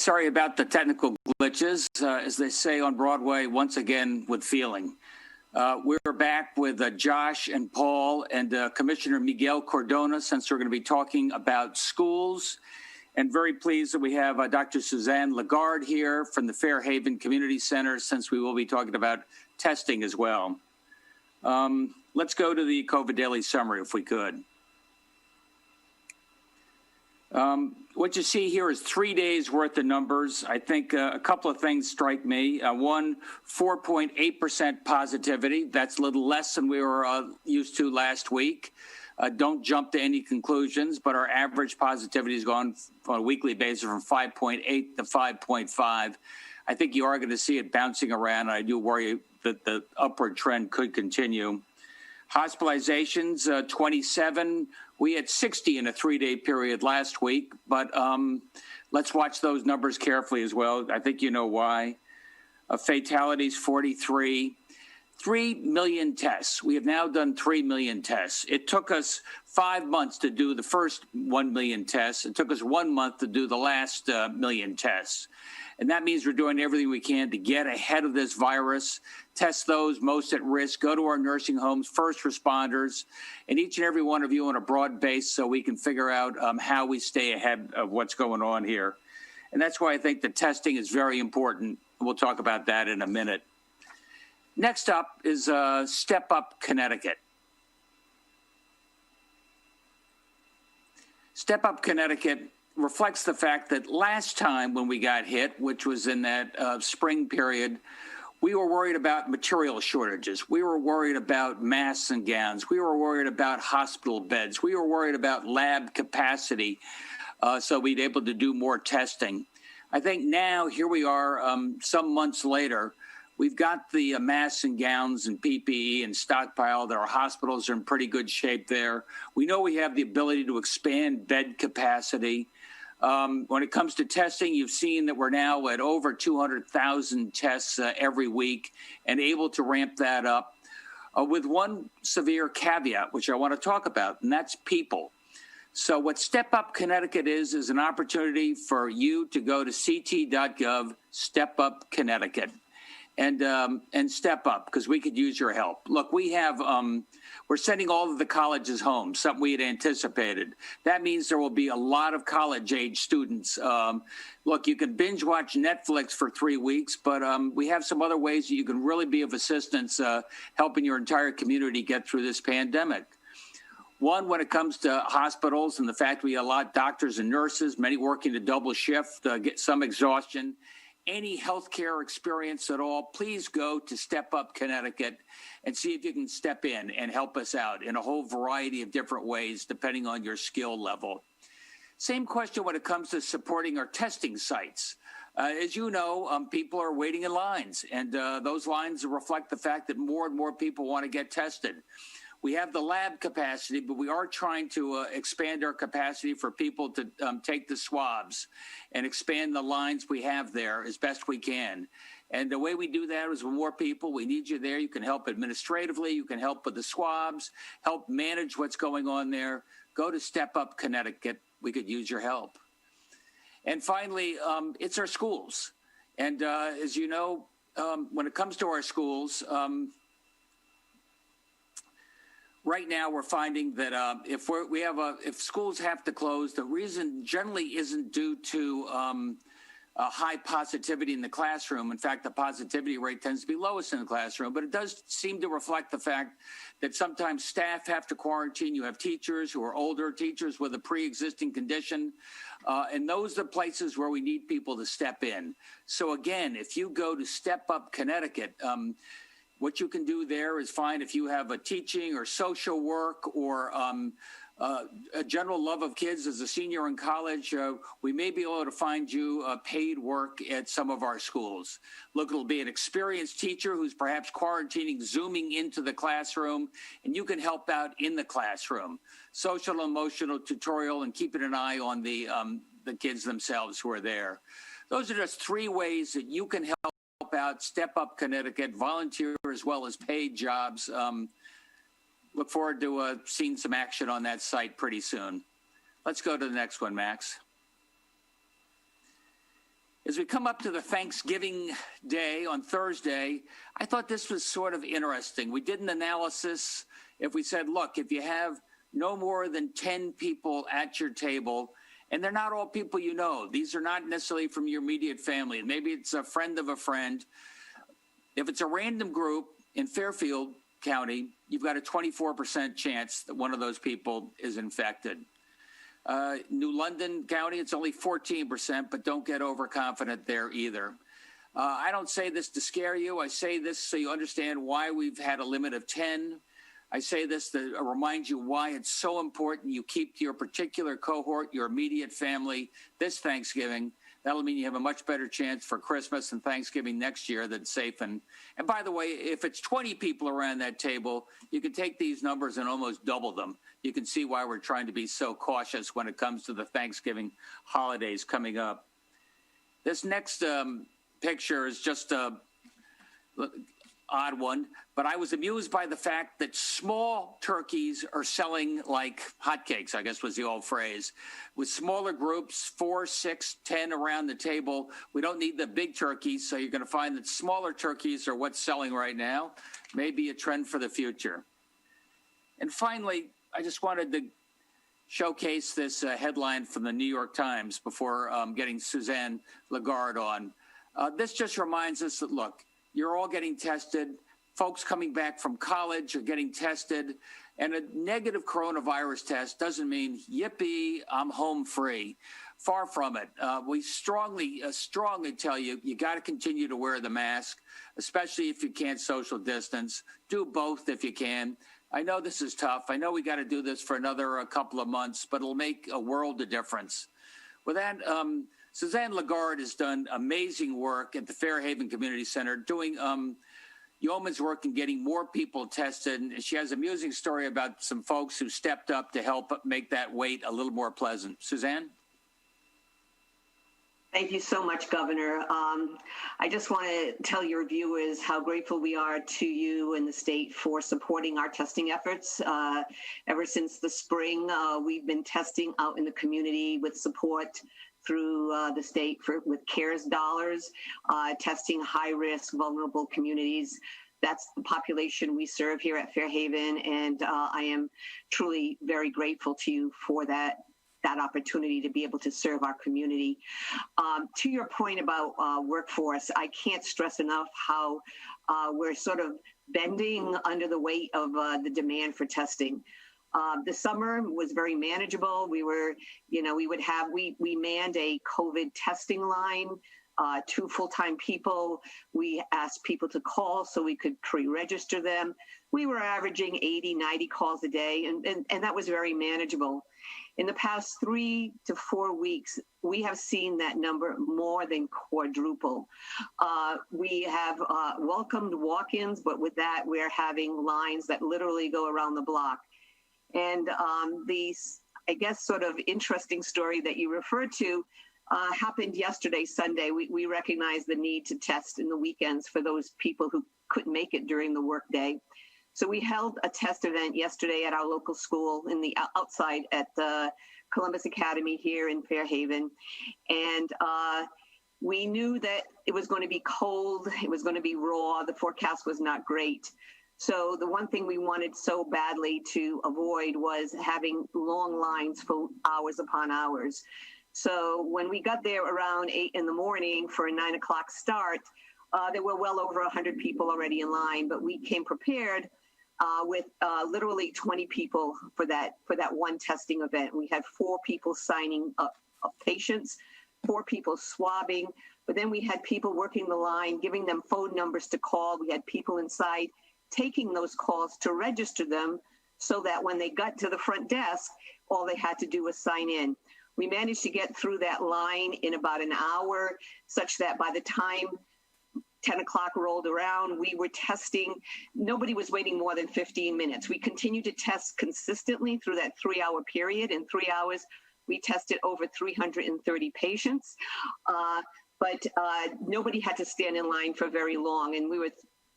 Sorry about the technical glitches. As they say on Broadway, once again with feeling. We're back with Josh and Paul and Commissioner Miguel Cardona, since we're going to be talking about schools. And very pleased that we have Dr. Suzanne Lagarde here from the Fairhaven Community Center, since we will be talking about testing as well. Let's go to the COVID Daily Summary, if we could. What you see here is 3 days worth of numbers. I think a couple of things strike me. One, 4.8% positivity. That's a little less than we were used to last week. Don't jump to any conclusions, but our average positivity has gone on a weekly basis from 5.8 to 5.5. I think you are going to see it bouncing around. I do worry that the upward trend could continue. Hospitalizations, 27. We had 60 in a 3-day period last week, but let's watch those numbers carefully as well. I think you know why. Fatalities, 43. 3 million tests. We have now done 3 million tests. It took us 5 months to do the first 1 million tests. It took us 1 month to do the last million tests. And that means we're doing everything we can to get ahead of this virus, test those most at risk, go to our nursing homes, first responders, and each and every one of you on a broad base so we can figure out how we stay ahead of what's going on here. And that's why I think the testing is very important. We'll talk about that in a minute. Next up is Step Up Connecticut. Step Up Connecticut reflects the fact that last time when we got hit, which was in that spring period, we were worried about material shortages. We were worried about masks and gowns. We were worried about hospital beds. We were worried about lab capacity, so we'd be able to do more testing. I think now, here we are, some months later, we've got the masks and gowns and PPE and stockpiled. Our hospitals are in pretty good shape there. We know we have the ability to expand bed capacity. When it comes to testing, you've seen that we're now at over 200,000 tests every week and able to ramp that up with one severe caveat, which I want to talk about, and that's people. So what Step Up Connecticut is an opportunity for you to go to ct.gov, Step Up Connecticut. And step up, because we could use your help. Look, we have, we're sending all of the colleges home, something we had anticipated. That means there will be a lot of college-age students. Look, you can binge watch Netflix for 3 weeks, but we have some other ways that you can really be of assistance helping your entire community get through this pandemic. One, when it comes to hospitals and the fact we have a lot of doctors and nurses, many working a double shift, get some exhaustion. Any healthcare experience at all, please go to Step Up Connecticut and see if you can step in and help us out in a whole variety of different ways, depending on your skill level. Same question when it comes to supporting our testing sites. As you know, people are waiting in lines, and those lines reflect the fact that more and more people want to get tested. We have the lab capacity, but we are trying to expand our capacity for people to take the swabs and expand the lines we have there as best we can. And the way we do that is with more people. We need you there. You can help administratively. You can help with the swabs, help manage what's going on there. Go to Step Up Connecticut. We could use your help. And finally, it's our schools. And as you know, when it comes to our schools, right now, we're finding that if schools have to close, the reason generally isn't due to high positivity in the classroom. In fact, the positivity rate tends to be lowest in the classroom, but it does seem to reflect the fact that sometimes staff have to quarantine. You have teachers who are older, teachers with a pre-existing condition, and those are the places where we need people to step in. So again, if you go to Step Up Connecticut, what you can do there is find if you have a teaching or social work or a general love of kids as a senior in college, we may be able to find you paid work at some of our schools. Look, it'll be an experienced teacher who's perhaps quarantining, zooming into the classroom, and you can help out in the classroom. Social, emotional, tutorial, and keeping an eye on the kids themselves who are there. Those are just 3 ways that you can help out Step Up Connecticut, volunteer as well as paid jobs. Look forward to seeing some action on that site pretty soon. Let's go to the next one, Max. As we come up to the Thanksgiving Day on Thursday, I thought this was sort of interesting. We did an analysis. If we said, look, if you have no more than 10 people at your table, and they're not all people you know, these are not necessarily from your immediate family. Maybe it's a friend of a friend. If it's a random group in Fairfield County, you've got a 24% chance that one of those people is infected. New London County, it's only 14%, but don't get overconfident there either. I don't say this to scare you. I say this so you understand why we've had a limit of 10. I say this to remind you why it's so important you keep to your particular cohort, your immediate family, this Thanksgiving. That'll mean you have a much better chance for Christmas and Thanksgiving next year that's safe. And by the way, if it's 20 people around that table, you can take these numbers and almost double them. You can see why we're trying to be so cautious when it comes to the Thanksgiving holidays coming up. This next picture is just a odd one, but I was amused by the fact that small turkeys are selling like hotcakes, I guess was the old phrase. With smaller groups, 4, 6, 10 around the table, we don't need the big turkeys, so you're going to find that smaller turkeys are what's selling right now, maybe a trend for the future. And finally, I just wanted to showcase this headline from the New York Times before getting Suzanne Lagarde on. This just reminds us that, look, you're all getting tested. Folks coming back from college are getting tested. And a negative coronavirus test doesn't mean, yippee, I'm home free. Far from it. We strongly tell you, you got to continue to wear the mask, especially if you can't social distance. Do both if you can. I know this is tough. I know we got to do this for another couple of months, but it'll make a world of difference. With that, Suzanne Lagarde has done amazing work at the Fairhaven Community Center, doing yeoman's work in getting more people tested. And she has an amusing story about some folks who stepped up to help make that wait a little more pleasant. Suzanne? Thank you so much, Governor. I just want to tell your viewers how grateful we are to you and the state for supporting our testing efforts. Ever since the spring, we've been testing out in the community with support through the state with CARES dollars, testing high-risk, vulnerable communities. That's the population we serve here at Fairhaven, and I am truly very grateful to you for that opportunity to be able to serve our community. To your point about workforce, I can't stress enough how we're sort of bending under the weight of the demand for testing. The summer was very manageable. We manned a COVID testing line, 2 full-time people. We asked people to call so we could pre-register them. We were averaging 80, 90 calls a day, and that was very manageable. In the past 3 to 4 weeks, we have seen that number more than quadruple. We have welcomed walk-ins, but with that, we're having lines that literally go around the block. And I guess, sort of interesting story that you referred to happened yesterday, Sunday. We recognized the need to test in the weekends for those people who couldn't make it during the workday. So we held a test event yesterday at our local school in the outside at the Columbus Academy here in Fairhaven. And we knew that it was going to be cold. It was going to be raw. The forecast was not great. So the one thing we wanted so badly to avoid was having long lines for hours upon hours. So when we got there around 8 in the morning for a 9 o'clock start, there were well over 100 people already in line, but we came prepared with literally 20 people for that one testing event. We had 4 people signing up patients, 4 people swabbing, but then we had people working the line, giving them phone numbers to call. We had people inside taking those calls to register them so that when they got to the front desk, all they had to do was sign in. We managed to get through that line in about an hour, such that by the time 10 o'clock rolled around, we were testing. Nobody was waiting more than 15 minutes. We continued to test consistently through that 3-hour period. In 3 hours, we tested over 330 patients, but nobody had to stand in line for very long. And we were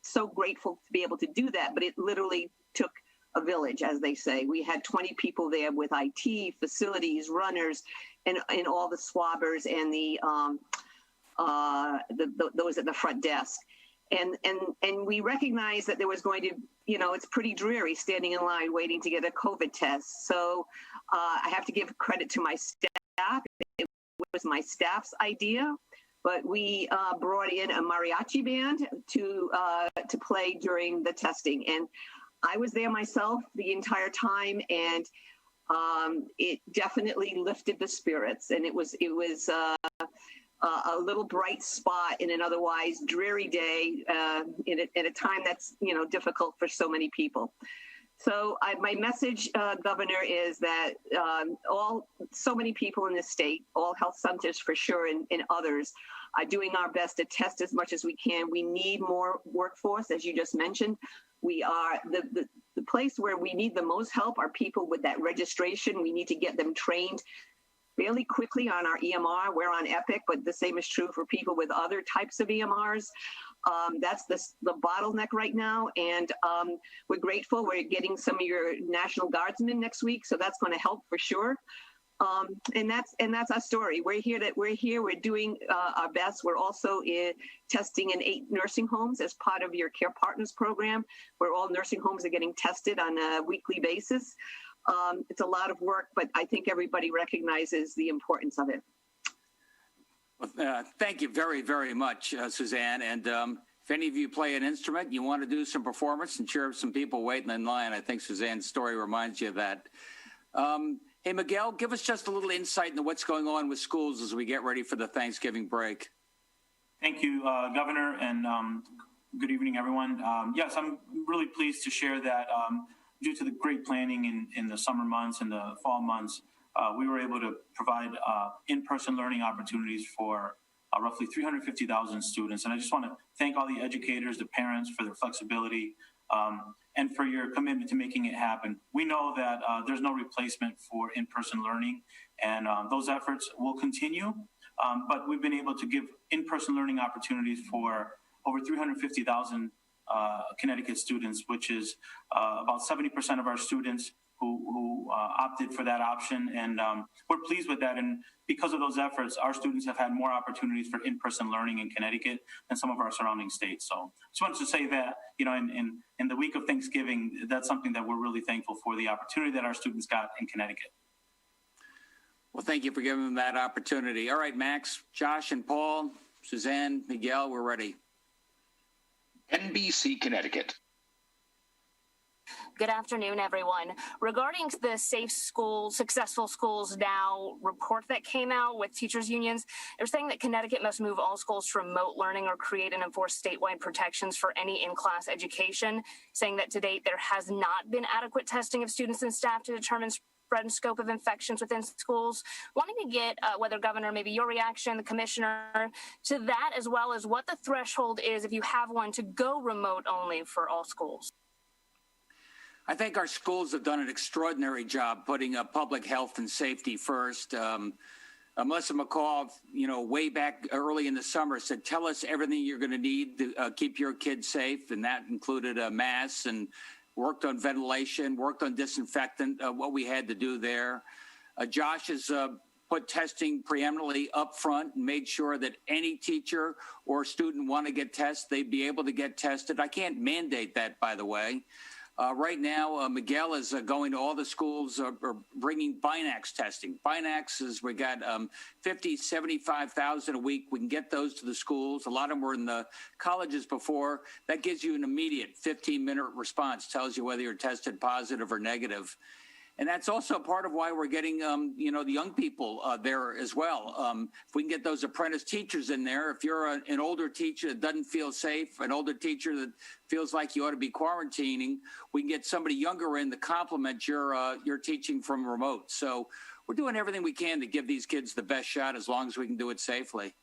so grateful to be able to do that, but it literally took a village, as they say. We had 20 people there with IT, facilities, runners, and all the swabbers and the those at the front desk. And we recognized that there was going to, it's pretty dreary standing in line waiting to get a COVID test. So I have to give credit to my staff. It was my staff's idea, but we brought in a mariachi band to play during the testing. And I was there myself the entire time, and it definitely lifted the spirits. And it was a little bright spot in an otherwise dreary day in a time that's difficult for so many people. So my message, Governor, is that so many people in the state, all health centers for sure, and others, are doing our best to test as much as we can. We need more workforce, as you just mentioned. We are the place where we need the most help are people with that registration. We need to get them trained fairly quickly on our EMR. We're on Epic, but the same is true for people with other types of EMRs. That's the bottleneck right now, and we're grateful. We're getting some of your National Guardsmen next week, so that's going to help for sure. And that's our story. We're here. We're doing our best. We're also testing in 8 nursing homes as part of your Care Partners program, where all nursing homes are getting tested on a weekly basis. It's a lot of work, but I think everybody recognizes the importance of it. Well, thank you very, very much, Suzanne. And if any of you play an instrument, you want to do some performance and cheer up some people waiting in line, I think Suzanne's story reminds you of that. Hey, Miguel, give us just a little insight into what's going on with schools as we get ready for the Thanksgiving break. Thank you, Governor, and good evening, everyone. Yes, I'm really pleased to share that due to the great planning in the summer months and the fall months, we were able to provide in-person learning opportunities for roughly 350,000 students. And I just want to thank all the educators, the parents for their flexibility, and for your commitment to making it happen. We know that there's no replacement for in-person learning, and those efforts will continue. But we've been able to give in-person learning opportunities for over 350,000 Connecticut students, which is about 70% of our students who opted for that option. And we're pleased with that. And because of those efforts, our students have had more opportunities for in-person learning in Connecticut than some of our surrounding states. So just wanted to say that, in the week of Thanksgiving, that's something that we're really thankful for, the opportunity that our students got in Connecticut. Well, thank you for giving them that opportunity. All right, Max, Josh, and Paul, Suzanne, Miguel, we're ready. NBC Connecticut. Good afternoon, everyone. Regarding the Safe Schools, Successful Schools Now report that came out with teachers unions, they're saying that Connecticut must move all schools to remote learning or create and enforce statewide protections for any in-class education, saying that to date there has not been adequate testing of students and staff to determine spread and scope of infections within schools. Wanting to get whether, Governor, maybe your reaction, the commissioner, to that, as well as what the threshold is, if you have one, to go remote only for all schools. I think our schools have done an extraordinary job putting public health and safety first. Melissa McCall, way back early in the summer said, tell us everything you're going to need to keep your kids safe. And that included masks, and worked on ventilation, worked on disinfectant, what we had to do there. Josh has put testing preeminently up front and made sure that any teacher or student want to get tested, they'd be able to get tested. I can't mandate that, by the way. Right now, Miguel is going to all the schools, bringing Binax testing. Binax is, we got 50, 75,000 a week. We can get those to the schools. A lot of them were in the colleges before. That gives you an immediate 15-minute response, tells you whether you're tested positive or negative. And that's also part of why we're getting, the young people there as well. If we can get those apprentice teachers in there, if you're an older teacher that doesn't feel safe, an older teacher that feels like you ought to be quarantining, we can get somebody younger in to complement your teaching from remote. So we're doing everything we can to give these kids the best shot, as long as we can do it safely.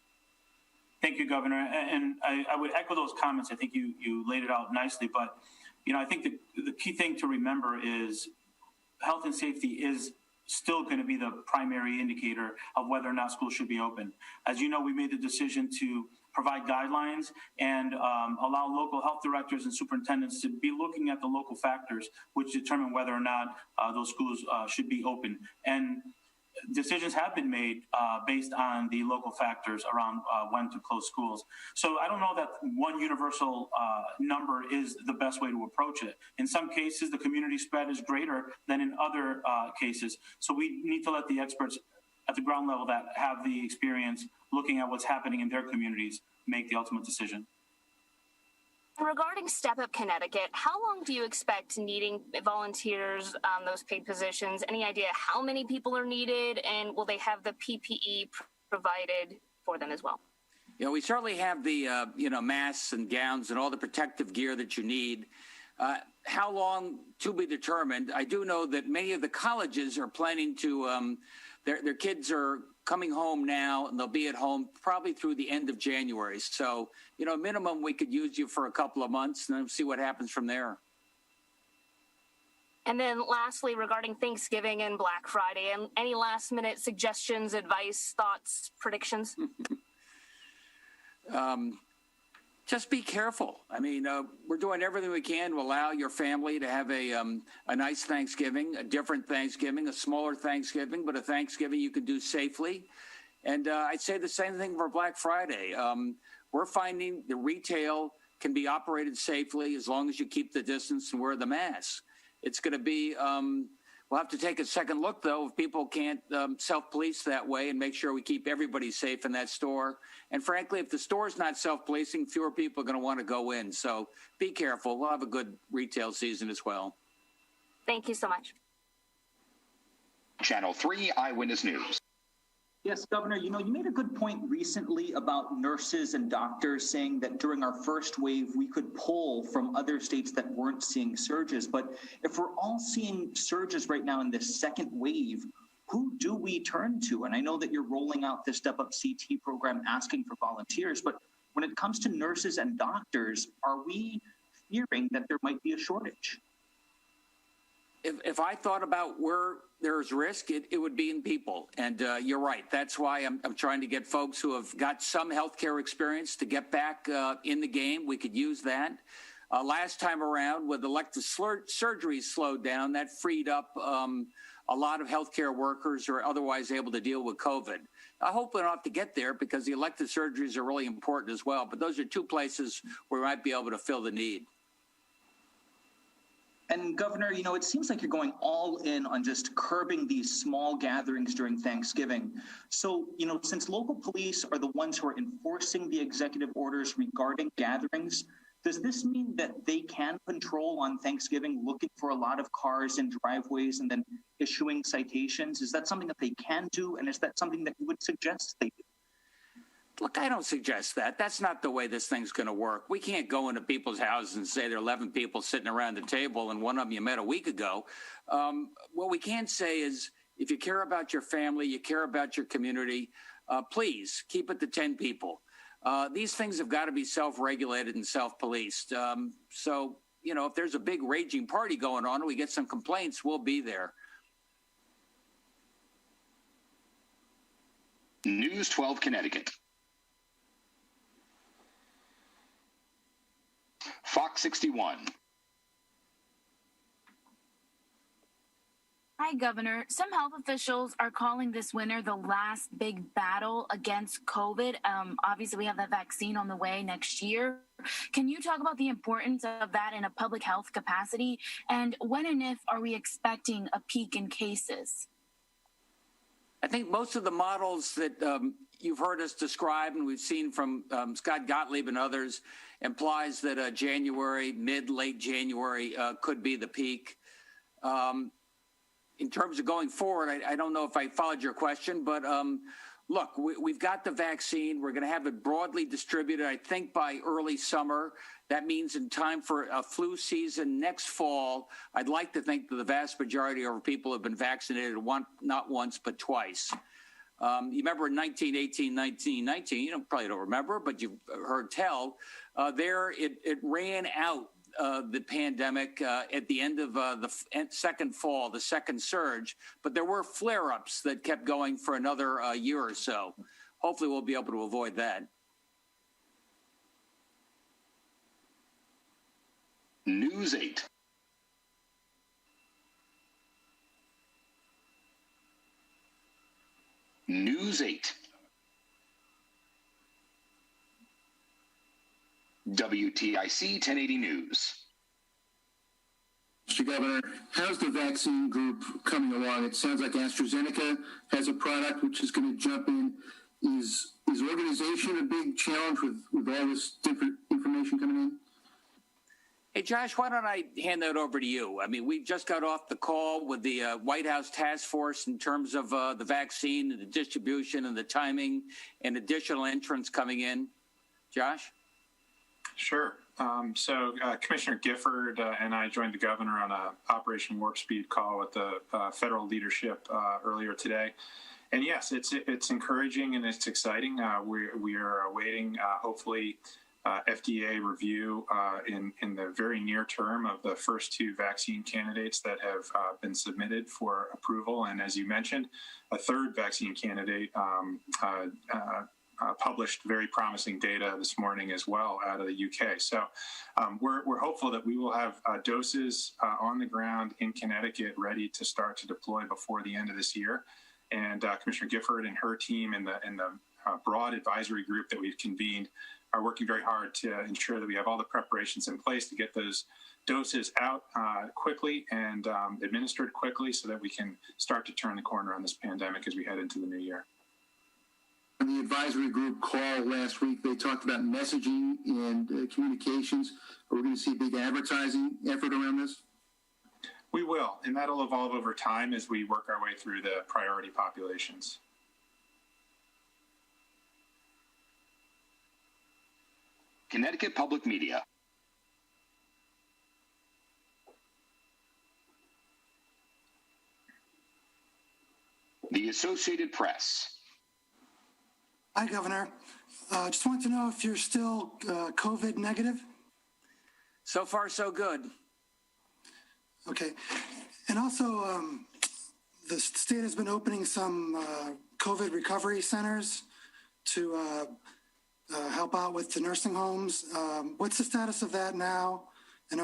Thank you, Governor. And I would echo those comments. I think you laid it out nicely. But, I think the key thing to remember is health and safety is still going to be the primary indicator of whether or not schools should be open. As you know, we made the decision to provide guidelines and allow local health directors and superintendents to be looking at the local factors which determine whether or not those schools should be open. And decisions have been made based on the local factors around when to close schools. So I don't know that one universal number is the best way to approach it. In some cases, the community spread is greater than in other cases. So we need to let the experts at the ground level that have the experience looking at what's happening in their communities make the ultimate decision. Regarding Step Up Connecticut, how long do you expect needing volunteers on those paid positions? Any idea how many people are needed, and will they have the PPE provided for them as well? You know, we certainly have the, masks and gowns and all the protective gear that you need. How long to be determined. I do know that many of the colleges are planning to, their kids are coming home now, and they'll be at home probably through the end of January. So, minimum, we could use you for a couple of months and then see what happens from there. And then lastly, regarding Thanksgiving and Black Friday, and any last minute suggestions, advice, thoughts, predictions? Just be careful. I mean, we're doing everything we can to allow your family to have a nice Thanksgiving, a different Thanksgiving, a smaller Thanksgiving, but a Thanksgiving you can do safely. And I'd say the same thing for Black Friday. We're finding the retail can be operated safely as long as you keep the distance and wear the mask. It's going to be, we'll have to take a second look, though, if people can't self-police that way and make sure we keep everybody safe in that store. And frankly, if the store's not self-policing, fewer people are going to want to go in. So be careful. We'll have a good retail season as well. Thank you so much. Channel 3 Eyewitness News. Yes, Governor, you made a good point recently about nurses and doctors saying that during our first wave, we could pull from other states that weren't seeing surges. But if we're all seeing surges right now in this second wave, who do we turn to? And I know that you're rolling out the Step Up CT program asking for volunteers, but when it comes to nurses and doctors, are we fearing that there might be a shortage? If I thought about where there's risk, it would be in people. And you're right. That's why I'm trying to get folks who have got some healthcare experience to get back in the game. We could use that. Last time around, with elective surgeries slowed down, that freed up a lot of healthcare workers who are otherwise able to deal with COVID. I hope we don't have to get there because the elective surgeries are really important as well. But those are two places where we might be able to fill the need. And Governor, it seems like you're going all in on just curbing these small gatherings during Thanksgiving. So, since local police are the ones who are enforcing the executive orders regarding gatherings, does this mean that they can control on Thanksgiving looking for a lot of cars in driveways and then issuing citations? Is that something that they can do? And is that something that you would suggest they do? Look, I don't suggest that. That's not the way this thing's going to work. We can't go into people's houses and say there are 11 people sitting around the table and one of them you met a week ago. What we can say is if you care about your family, you care about your community, please keep it to 10 people. These things have got to be self-regulated and self-policed. So, if there's a big raging party going on and we get some complaints, we'll be there. News 12 Connecticut. Fox 61. Hi, Governor. Some health officials are calling this winter the last big battle against COVID. Obviously, we have that vaccine on the way next year. Can you talk about the importance of that in a public health capacity? And when and if are we expecting a peak in cases? I think most of the models that you've heard us describe and we've seen from Scott Gottlieb and others implies that January, late January could be the peak. In terms of going forward, I don't know if I followed your question, but look, we've got the vaccine. We're going to have it broadly distributed, I think, by early summer. That means in time for a flu season next fall. I'd like to think that the vast majority of our people have been vaccinated not once, but twice. You remember in 1918, 1919, you probably don't remember, but you've heard tell, it ran out the pandemic at the end of the second fall, the second surge, but there were flare-ups that kept going for another year or so. Hopefully we'll be able to avoid that. News 8. News 8. WTIC 1080 News. Mr. Governor, how's the vaccine group coming along? It sounds like AstraZeneca has a product which is going to jump in. Is organization a big challenge with all this different information coming in? Hey, Josh, why don't I hand that over to you? I mean, we just got off the call with the White House task force in terms of the vaccine and the distribution and the timing and additional entrants coming in. Josh? Sure. So Commissioner Gifford and I joined the governor on a Operation Warp Speed call with the federal leadership earlier today. And yes, it's encouraging and it's exciting. We are awaiting, hopefully, FDA review in the very near term of the first two vaccine candidates that have been submitted for approval. And as you mentioned, a third vaccine candidate published very promising data this morning as well out of the UK. So we're hopeful that we will have doses on the ground in Connecticut ready to start to deploy before the end of this year. And Commissioner Gifford and her team and the broad advisory group that we've convened are working very hard to ensure that we have all the preparations in place to get those doses out quickly and administered quickly so that we can start to turn the corner on this pandemic as we head into the new year. On the advisory group call last week, they talked about messaging and communications. Are we going to see a big advertising effort around this? We will, and that'll evolve over time as we work our way through the priority populations. Connecticut Public Media. The Associated Press. Hi, Governor. Just wanted to know if you're still COVID negative. So far, so good. Okay. And also, the state has been opening some COVID recovery centers to help out with the nursing homes. What's the status of that now? And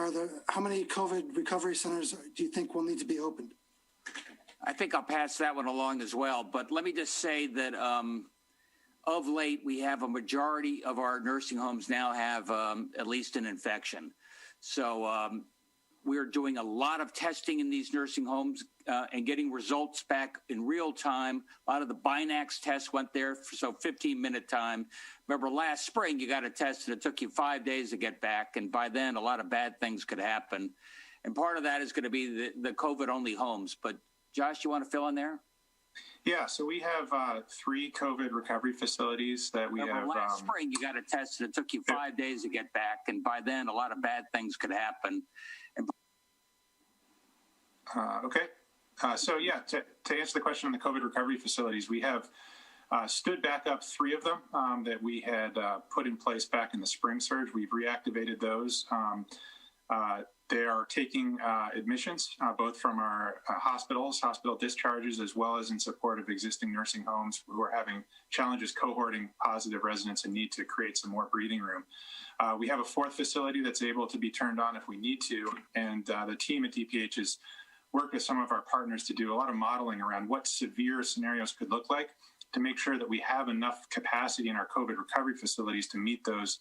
how many COVID recovery centers do you think will need to be opened? I think I'll pass that one along as well. But let me just say that of late, we have a majority of our nursing homes now have at least an infection. So we're doing a lot of testing in these nursing homes and getting results back in real time. A lot of the Binax tests went there, so 15-minute time. Remember last spring, you got a test and it took you 5 days to get back. And by then, a lot of bad things could happen. And part of that is going to be the COVID-only homes. But Josh, you want to fill in there? Yeah, so we have 3 COVID recovery facilities that we have. Last spring, you got a test and it took you 5 days to get back. And by then, a lot of bad things could happen. Okay. So yeah, to answer the question on the COVID recovery facilities, we have stood back up 3 of them that we had put in place back in the spring surge. We've reactivated those. They are taking admissions, both from our hospital discharges, as well as in support of existing nursing homes who are having challenges cohorting positive residents and need to create some more breathing room. We have a 4th facility that's able to be turned on if we need to, and the team at DPH has worked with some of our partners to do a lot of modeling around what severe scenarios could look like to make sure that we have enough capacity in our COVID recovery facilities to meet those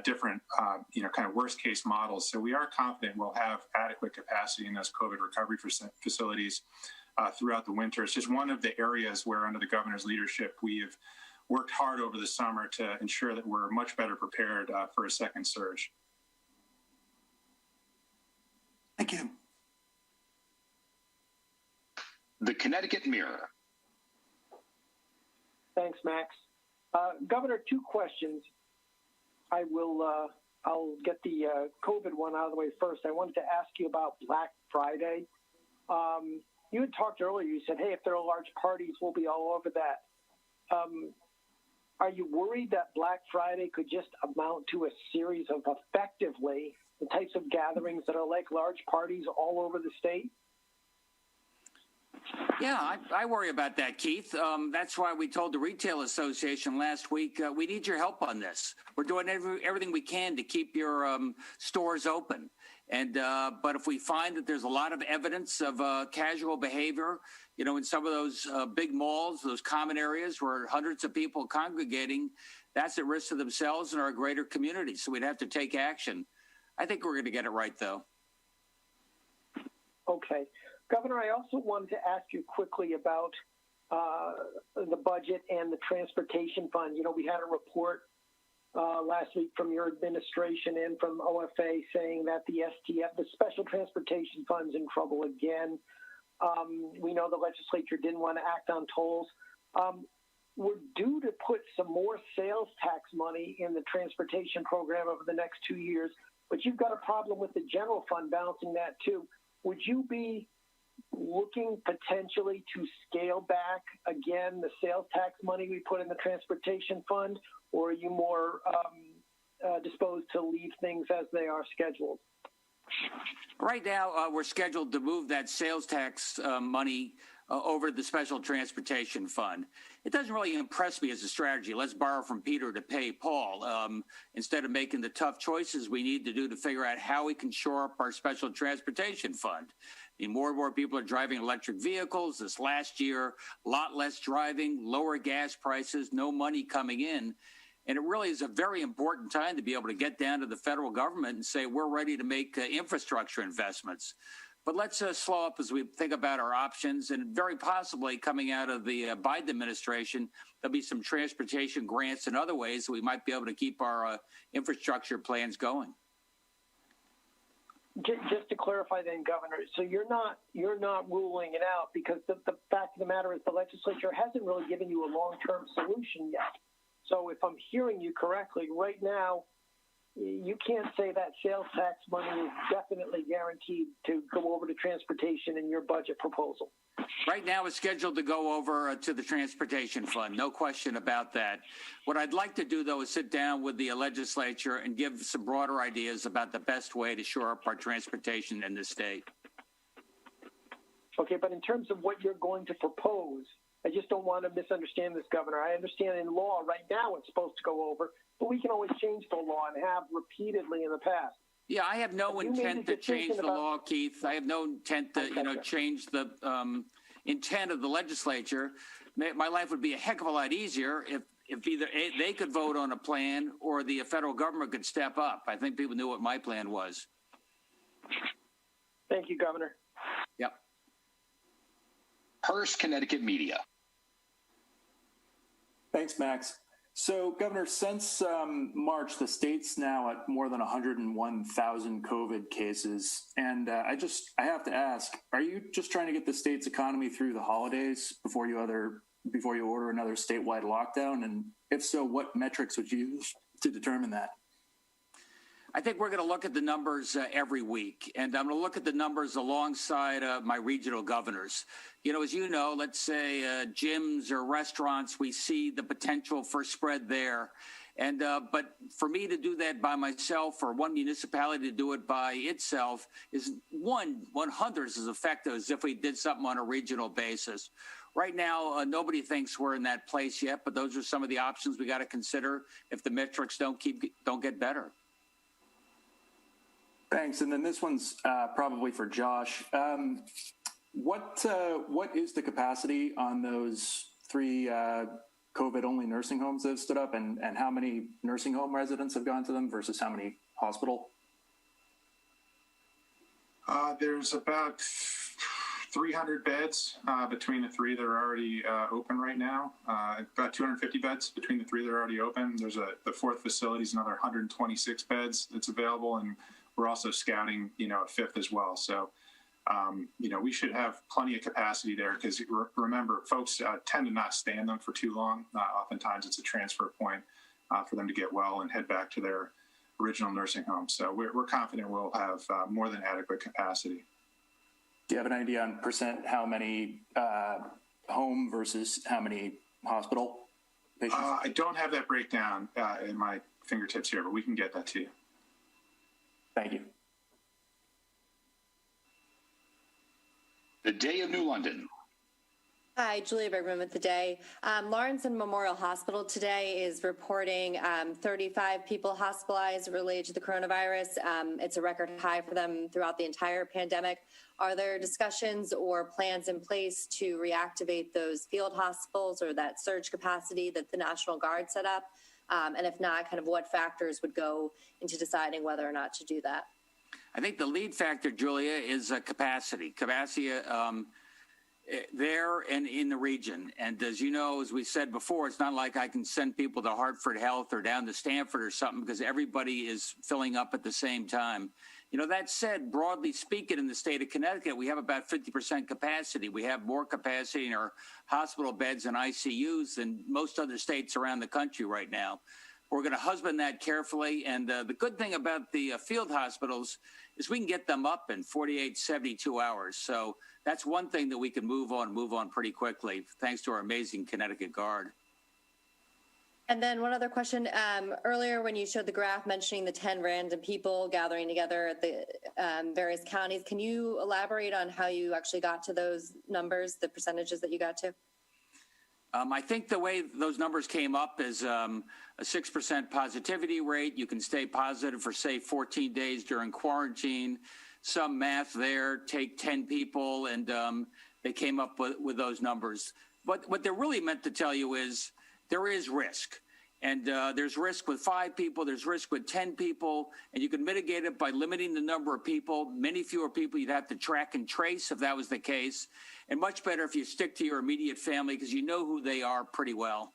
different, kind of worst case models. So we are confident we'll have adequate capacity in those COVID recovery facilities throughout the winter. It's just one of the areas where under the governor's leadership, we have worked hard over the summer to ensure that we're much better prepared for a second surge. Thank you. The Connecticut Mirror. Thanks, Max. Governor, 2 questions. I'll get the COVID one out of the way first. I wanted to ask you about Black Friday. You had talked earlier, you said, hey, if there are large parties, we'll be all over that. Are you worried that Black Friday could just amount to a series of effectively the types of gatherings that are like large parties all over the state? Yeah, I worry about that, Keith. That's why we told the Retail Association last week, we need your help on this. We're doing everything we can to keep your stores open. And but if we find that there's a lot of evidence of casual behavior, you know, in some of those big malls, those common areas where hundreds of people congregating, that's at risk to themselves and our greater community. So we'd have to take action. I think we're going to get it right, though. Okay. Governor, I also wanted to ask you quickly about the budget and the transportation fund. You know, we had a report last week from your administration and from OFA saying that the STF, the Special Transportation Fund's in trouble again. We know the legislature didn't want to act on tolls. We're due to put some more sales tax money in the transportation program over the next 2 years, but you've got a problem with the general fund balancing that too. Would you be looking potentially to scale back again the sales tax money we put in the transportation fund, or are you more disposed to leave things as they are scheduled? Right now, we're scheduled to move that sales tax money over to the Special Transportation Fund. It doesn't really impress me as a strategy. Let's borrow from Peter to pay Paul. Instead of making the tough choices we need to do to figure out how we can shore up our Special Transportation Fund. I mean, more and more people are driving electric vehicles. This last year, a lot less driving, lower gas prices, no money coming in. And it really is a very important time to be able to get down to the federal government and say, we're ready to make infrastructure investments. But let's slow up as we think about our options, and very possibly coming out of the Biden administration, there'll be some transportation grants and other ways that we might be able to keep our infrastructure plans going. Just to clarify then, Governor, so you're not ruling it out, because the fact of the matter is the legislature hasn't really given you a long-term solution yet. So if I'm hearing you correctly, right now, you can't say that sales tax money is definitely guaranteed to go over to transportation in your budget proposal. Right now, it's scheduled to go over to the Transportation Fund. No question about that. What I'd like to do, though, is sit down with the legislature and give some broader ideas about the best way to shore up our transportation in the state. Okay, but in terms of what you're going to propose, I just don't want to misunderstand this, Governor. I understand in law right now it's supposed to go over, but we can always change the law and have repeatedly in the past. Yeah, I have no intent to change the law, Keith. I have no intent to, change the intent of the legislature. My life would be a heck of a lot easier if either they could vote on a plan or the federal government could step up. I think people knew what my plan was. Thank you, Governor. Yep. Hearst, Connecticut Media. Thanks, Max. So, Governor, since March, the state's now at more than 101,000 COVID cases. And I have to ask, are you just trying to get the state's economy through the holidays before you order another statewide lockdown? And if so, what metrics would you use to determine that? I think we're going to look at the numbers every week, and I'm going to look at the numbers alongside my regional governors. You know, as you know, let's say gyms or restaurants, we see the potential for spread there. And but for me to do that by myself, or one municipality to do it by itself, is one hundredth as effective as if we did something on a regional basis. Right now, nobody thinks we're in that place yet, but those are some of the options we got to consider if the metrics don't get better. Thanks. And then this one's probably for Josh. What is the capacity on those 3 COVID-only nursing homes that have stood up, and how many nursing home residents have gone to them versus how many hospital? There's about 300 beds between the 3 that are already open right now. About 250 beds between the 3 that are already open. There's the 4th facility is another 126 beds that's available, and we're also scouting, a 5th as well. So, we should have plenty of capacity there, because remember, folks tend to not stay in them for too long. Oftentimes it's a transfer point for them to get well and head back to their original nursing home. So we're confident we'll have more than adequate capacity. Do you have an idea on percent how many home versus how many hospital patients? I don't have that breakdown in my fingertips here, but we can get that to you. Thank you. The Day of New London. Hi, Julia Bergman with The Day. Lawrence and Memorial Hospital today is reporting 35 people hospitalized related to the coronavirus. It's a record high for them throughout the entire pandemic. Are there discussions or plans in place to reactivate those field hospitals or that surge capacity that the National Guard set up? And if not, kind of what factors would go into deciding whether or not to do that? I think the lead factor, Julia, is capacity. Capacity there and in the region. And as you know, as we said before, it's not like I can send people to Hartford Health or down to Stanford or something because everybody is filling up at the same time. You know, that said, broadly speaking, in the state of Connecticut, we have about 50% capacity. We have more capacity in our hospital beds and ICUs than most other states around the country right now. We're going to husband that carefully. And the good thing about the field hospitals is we can get them up in 48, 72 hours. So that's one thing that we can move on pretty quickly, thanks to our amazing Connecticut Guard. And then one other question. Earlier, when you showed the graph mentioning the 10 random people gathering together at the various counties, can you elaborate on how you actually got to those numbers, the percentages that you got to? I think the way those numbers came up is a 6% positivity rate. You can stay positive for, say, 14 days during quarantine. Some math there, take 10 people, and they came up with those numbers. But what they're really meant to tell you is there is risk. And there's risk with 5 people, there's risk with 10 people, and you can mitigate it by limiting the number of people. Many fewer people you'd have to track and trace if that was the case. And much better if you stick to your immediate family because you know who they are pretty well.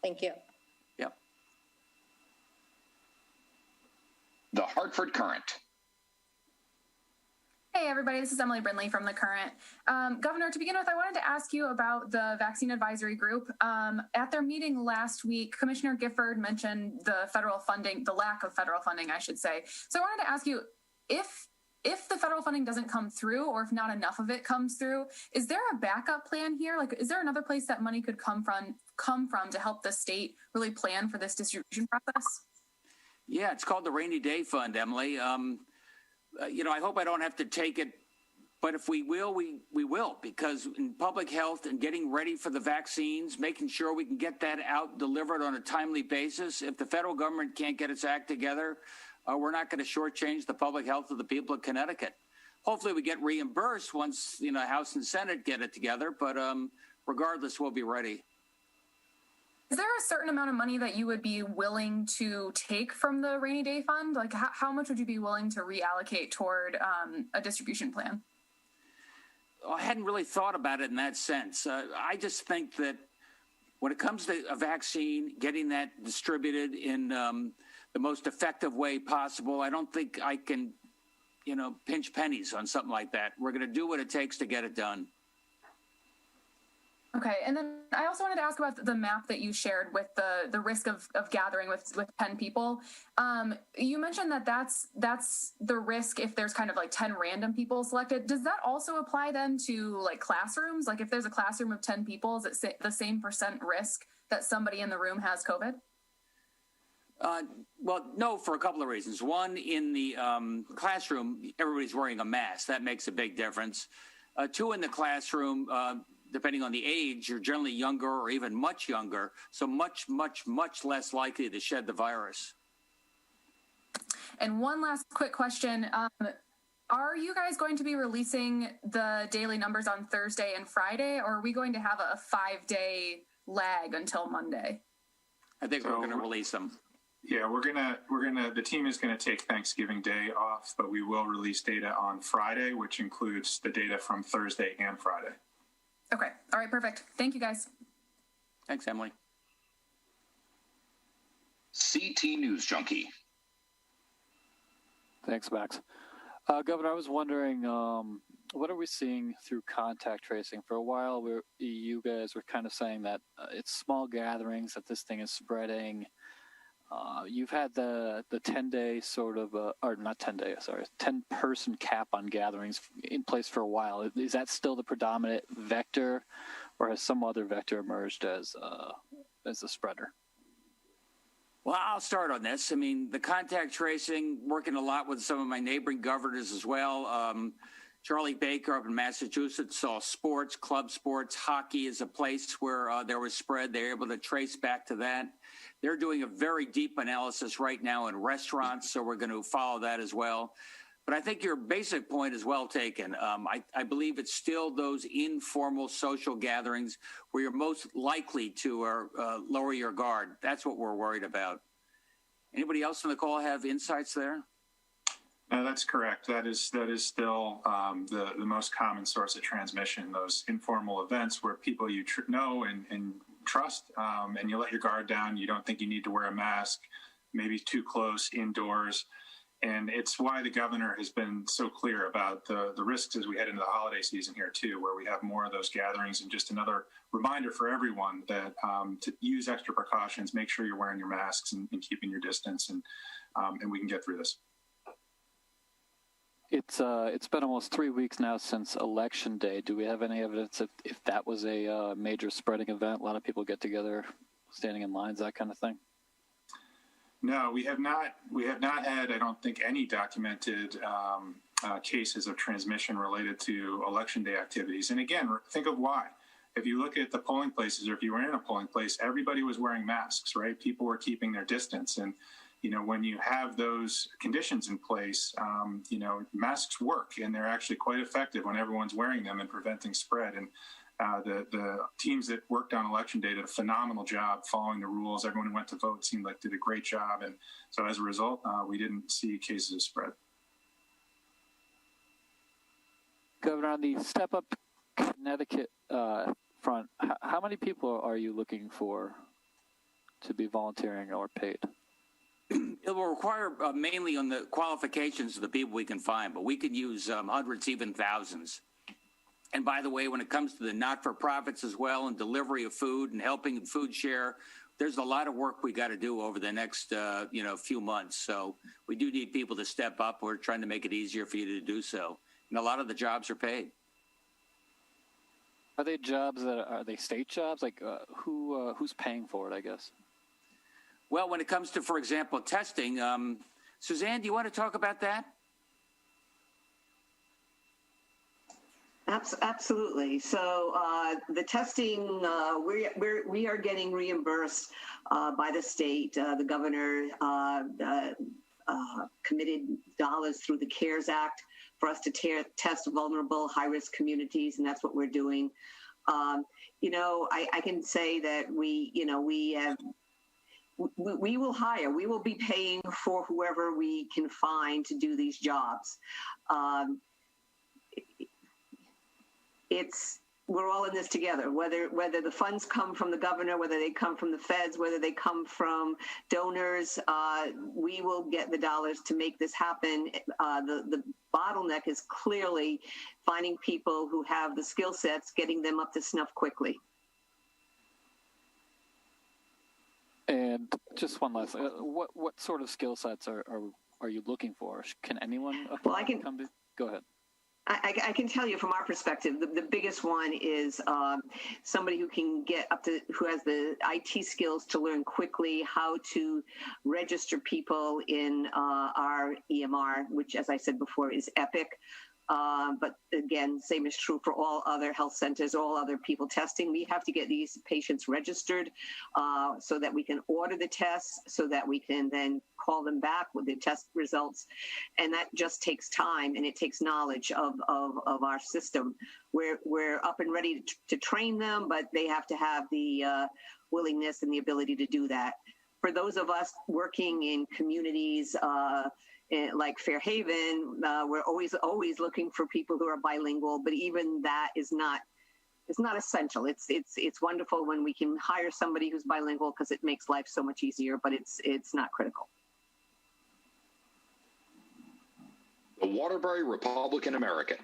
Thank you. Yep. The Hartford Current. Hey, everybody, this is Emily Brindley from The Current. Governor, to begin with, I wanted to ask you about the Vaccine Advisory Group. At their meeting last week, Commissioner Gifford mentioned the federal funding, the lack of federal funding, I should say. So I wanted to ask you, if the federal funding doesn't come through, or if not enough of it comes through, is there a backup plan here? Like, is there another place that money could come from to help the state really plan for this distribution process? Yeah, it's called the Rainy Day Fund, Emily. You know, I hope I don't have to take it, but if we will, we will, because in public health and getting ready for the vaccines, making sure we can get that out, delivered on a timely basis. If the federal government can't get its act together, we're not going to shortchange the public health of the people of Connecticut. Hopefully we get reimbursed once, you know, House and Senate get it together, but regardless, we'll be ready. Is there a certain amount of money that you would be willing to take from the rainy day fund? Like how much would you be willing to reallocate toward a distribution plan? Well, I hadn't really thought about it in that sense. I just think that when it comes to a vaccine, getting that distributed in the most effective way possible, I don't think I can, you know, pinch pennies on something like that. We're going to do what it takes to get it done. Okay, and then I also wanted to ask about the map that you shared with the risk of gathering with 10 people. You mentioned that that's the risk if there's kind of like 10 random people selected. Does that also apply then to like classrooms? Like if there's a classroom of 10 people, is it the same % risk that somebody in the room has COVID? Well, no, for a couple of reasons. One, in the classroom, everybody's wearing a mask. That makes a big difference. 2, in the classroom, depending on the age, you're generally younger or even much younger, so much less likely to shed the virus. And one last quick question. Are you guys going to be releasing the daily numbers on Thursday and Friday, or are we going to have a 5-day lag until Monday? I think we're going to release them. Yeah, the team is going to take Thanksgiving Day off, but we will release data on Friday, which includes the data from Thursday and Friday. Okay. All right. Perfect. Thank you, guys. Thanks, Emily. CT News Junkie. Thanks, Max. Governor, I was wondering, what are we seeing through contact tracing? For a while, you guys were kind of saying that it's small gatherings, that this thing is spreading. You've had the 10-day sort of, or not 10-day, sorry, 10-person cap on gatherings in place for a while. Is that still the predominant vector, or has some other vector emerged as a spreader? Well, I'll start on this. I mean, the contact tracing, working a lot with some of my neighboring governors as well. Charlie Baker up in Massachusetts saw sports, club sports, hockey is a place where there was spread. They're able to trace back to that. They're doing a very deep analysis right now in restaurants, so we're going to follow that as well. But I think your basic point is well taken. I believe it's still those informal social gatherings where you're most likely to lower your guard. That's what we're worried about. Anybody else on the call have insights there? No, that's correct. That is still the most common source of transmission, those informal events where people you know and trust, and you let your guard down. You don't think you need to wear a mask, maybe too close indoors. And it's why the governor has been so clear about the risks as we head into the holiday season here, too, where we have more of those gatherings. And just another reminder for everyone that to use extra precautions, make sure you're wearing your masks and keeping your distance, and we can get through this. It's been almost 3 weeks now since Election Day. Do we have any evidence if that was a major spreading event? A lot of people get together, standing in lines, that kind of thing. No, we have not. We have not had, I don't think, any documented cases of transmission related to Election Day activities. And again, think of why. If you look at the polling places, or if you were in a polling place, everybody was wearing masks, right? People were keeping their distance, and when you have those conditions in place, masks work, and they're actually quite effective when everyone's wearing them and preventing spread. And the teams that worked on Election Day did a phenomenal job following the rules. Everyone who went to vote seemed like did a great job. And so as a result, we didn't see cases of spread. Governor, on the Step Up Connecticut front, how many people are you looking for to be volunteering or paid? It will require mainly on the qualifications of the people we can find, but we can use hundreds, even thousands. And by the way, when it comes to the not-for-profits as well and delivery of food and helping food share, there's a lot of work we got to do over the next few months. So we do need people to step up. We're trying to make it easier for you to do so. And a lot of the jobs are paid. Are they jobs are they state jobs? Like who's paying for it, I guess? Well, when it comes to, for example, testing, Suzanne, do you want to talk about that? Absolutely. So the testing, we are getting reimbursed by the state. The governor committed dollars through the CARES Act for us to test vulnerable, high-risk communities, and that's what we're doing. I can say that we will hire. We will be paying for whoever we can find to do these jobs. We're all in this together, whether the funds come from the governor, whether they come from the feds, whether they come from donors, we will get the dollars to make this happen. The bottleneck is clearly finding people who have the skill sets, getting them up to snuff quickly. And just one last, what sort of skill sets are you looking for? Can anyone apply? Well, go ahead. I can tell you from our perspective, the biggest one is somebody who can get up to, who has the IT skills to learn quickly how to register people in our EMR, which, as I said before, is Epic. But again, same is true for all other health centers, all other people testing. We have to get these patients registered so that we can order the tests, so that we can then call them back with the test results. And that just takes time, and it takes knowledge of our system. We're up and ready to train them, but they have to have the willingness and the ability to do that. For those of us working in communities like Fairhaven, we're always looking for people who are bilingual, but even that is not essential. It's wonderful when we can hire somebody who's bilingual because it makes life so much easier, but it's not critical. The Waterbury Republican American.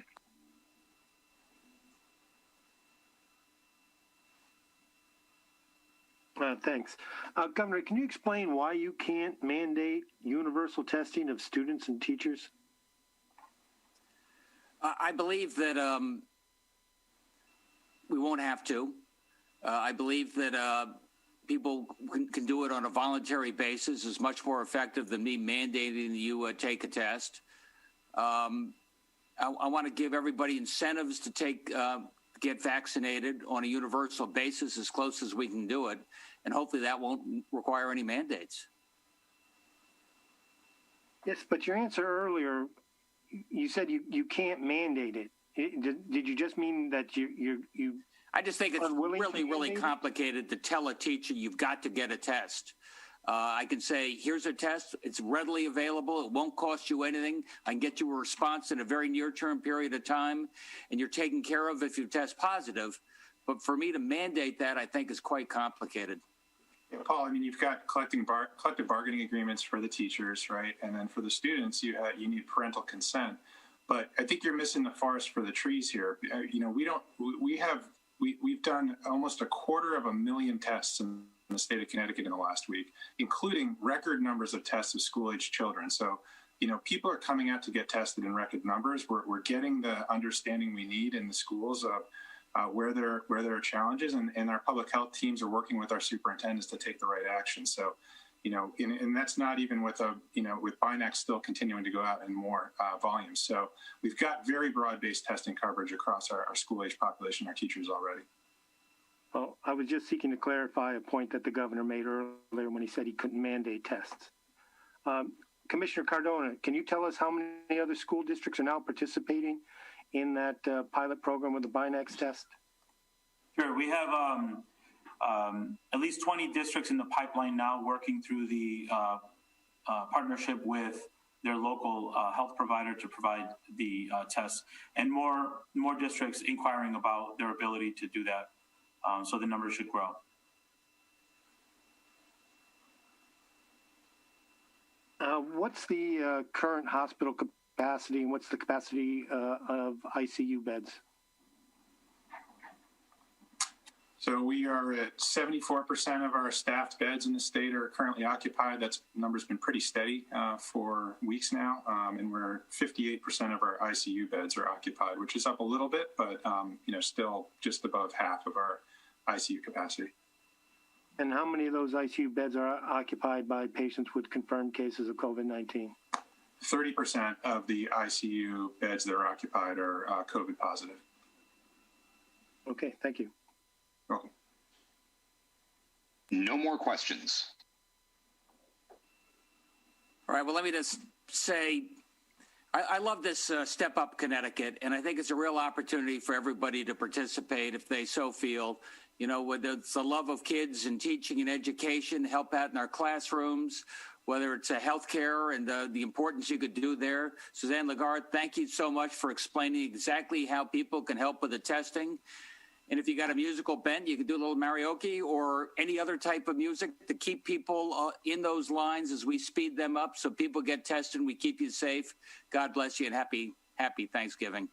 Thanks. Governor, can you explain why you can't mandate universal testing of students and teachers? I believe that we won't have to. I believe that people can do it on a voluntary basis. Is much more effective than me mandating you take a test. I want to give everybody incentives to get vaccinated on a universal basis as close as we can do it. And hopefully that won't require any mandates. Yes, but your answer earlier, you said you can't mandate it. Did you just mean that you I just think it's really complicated to tell a teacher you've got to get a test. I can say, here's a test. It's readily available. It won't cost you anything. I can get you a response in a very near-term period of time, and you're taken care of if you test positive. But for me to mandate that, I think is quite complicated. Yeah, Paul, I mean, you've got collective bargaining agreements for the teachers, right? And then for the students, you need parental consent. But I think you're missing the forest for the trees here. You know, we've done almost 250,000 tests in the state of Connecticut in the last week, including record numbers of tests of school-age children. So, you know, people are coming out to get tested in record numbers. We're getting the understanding we need in the schools of where there are challenges, and our public health teams are working with our superintendents to take the right action. So, you know, and that's not even with with Binax still continuing to go out in more volumes. So we've got very broad-based testing coverage across our school-age population, our teachers already. Well, I was just seeking to clarify a point that the governor made earlier when he said he couldn't mandate tests. Commissioner Cardona, can you tell us how many other school districts are now participating in that pilot program with the Binax test? Sure. We have at least 20 districts in the pipeline now working through the partnership with their local health provider to provide the tests, and more districts inquiring about their ability to do that. So the numbers should grow. What's the current hospital capacity, and what's the capacity of ICU beds? So we are at 74% of our staffed beds in the state are currently occupied. That number's been pretty steady for weeks now, and we're 58% of our ICU beds are occupied, which is up a little bit, but still just above half of our ICU capacity. And how many of those ICU beds are occupied by patients with confirmed cases of COVID-19? 30% of the ICU beds that are occupied are COVID positive. Okay, thank you. Welcome. No more questions. All right, well, let me just say, I love this Step Up Connecticut, and I think it's a real opportunity for everybody to participate if they so feel. You know, whether it's the love of kids and teaching and education, help out in our classrooms, whether it's a healthcare and the importance you could do there. Suzanne Lagarde, thank you so much for explaining exactly how people can help with the testing. And if you got a musical bent, you can do a little karaoke or any other type of music to keep people in those lines as we speed them up so people get tested and we keep you safe. God bless you and happy Thanksgiving.